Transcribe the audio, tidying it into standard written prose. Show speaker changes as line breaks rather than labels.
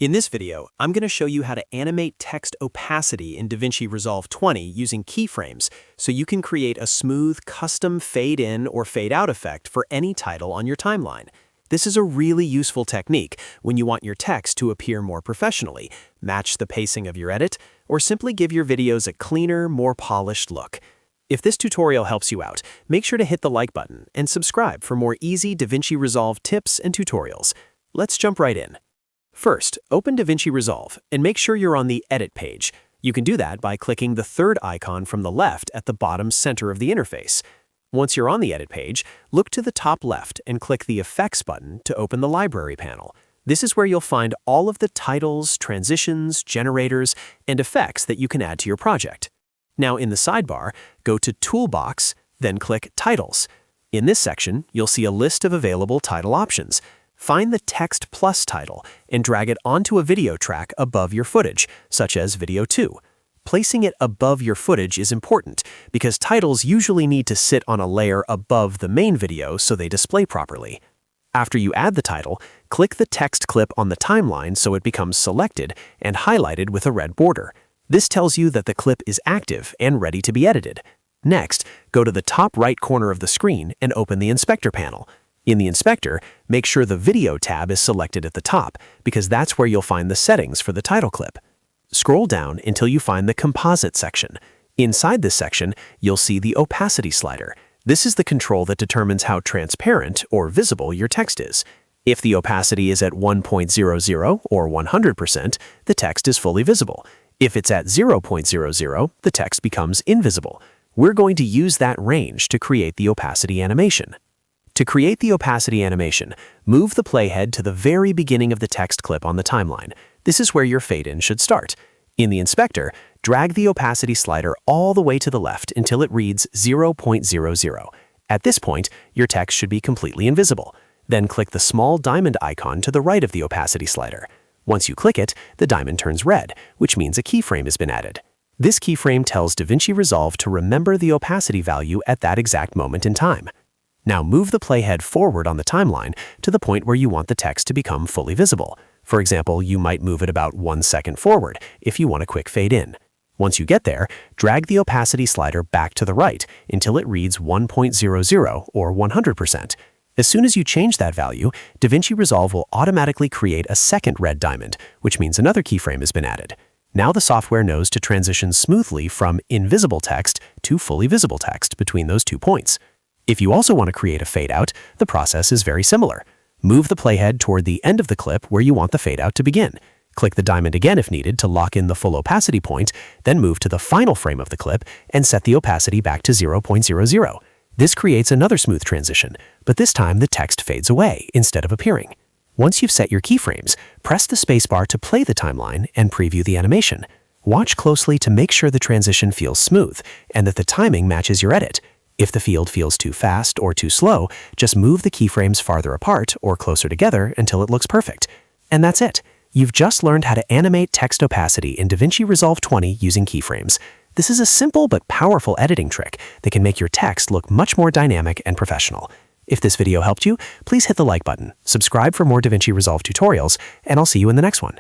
In this video, I'm going to show you how to animate text opacity in DaVinci Resolve 20 using keyframes so you can create a smooth custom fade-in or fade-out effect for any title on your timeline. This is a really useful technique when you want your text to appear more professionally, match the pacing of your edit, or simply give your videos a cleaner, more polished look. If this tutorial helps you out, make sure to hit the like button and subscribe for more easy DaVinci Resolve tips and tutorials. Let's jump right in. First, open DaVinci Resolve and make sure you're on the Edit page. You can do that by clicking the third icon from the left at the bottom center of the interface. Once you're on the Edit page, look to the top left and click the Effects button to open the Library panel. This is where you'll find all of the titles, transitions, generators, and effects that you can add to your project. Now in the sidebar, go to Toolbox, then click Titles. In this section, you'll see a list of available title options. Find the Text Plus title and drag it onto a video track above your footage, such as Video 2. Placing it above your footage is important because titles usually need to sit on a layer above the main video so they display properly. After you add the title, click the text clip on the timeline so it becomes selected and highlighted with a red border. This tells you that the clip is active and ready to be edited. Next, go to the top right corner of the screen and open the Inspector panel. In the Inspector, make sure the Video tab is selected at the top because that's where you'll find the settings for the title clip. Scroll down until you find the Composite section. Inside this section, you'll see the Opacity slider. This is the control that determines how transparent or visible your text is. If the opacity is at 1.00 or 100%, the text is fully visible. If it's at 0.00, the text becomes invisible. We're going to use that range to create the opacity animation. To create the opacity animation, move the playhead to the very beginning of the text clip on the timeline. This is where your fade-in should start. In the Inspector, drag the opacity slider all the way to the left until it reads 0.00. At this point, your text should be completely invisible. Then click the small diamond icon to the right of the opacity slider. Once you click it, the diamond turns red, which means a keyframe has been added. This keyframe tells DaVinci Resolve to remember the opacity value at that exact moment in time. Now move the playhead forward on the timeline to the point where you want the text to become fully visible. For example, you might move it about 1 second forward if you want a quick fade in. Once you get there, drag the opacity slider back to the right until it reads 1.00 or 100%. As soon as you change that value, DaVinci Resolve will automatically create a second red diamond, which means another keyframe has been added. Now the software knows to transition smoothly from invisible text to fully visible text between those 2 points. If you also want to create a fade-out, the process is very similar. Move the playhead toward the end of the clip where you want the fade-out to begin. Click the diamond again if needed to lock in the full opacity point, then move to the final frame of the clip and set the opacity back to 0.00. This creates another smooth transition, but this time the text fades away instead of appearing. Once you've set your keyframes, press the spacebar to play the timeline and preview the animation. Watch closely to make sure the transition feels smooth and that the timing matches your edit. If the field feels too fast or too slow, just move the keyframes farther apart or closer together until it looks perfect. And that's it. You've just learned how to animate text opacity in DaVinci Resolve 20 using keyframes. This is a simple but powerful editing trick that can make your text look much more dynamic and professional. If this video helped you, please hit the like button, subscribe for more DaVinci Resolve tutorials, and I'll see you in the next one.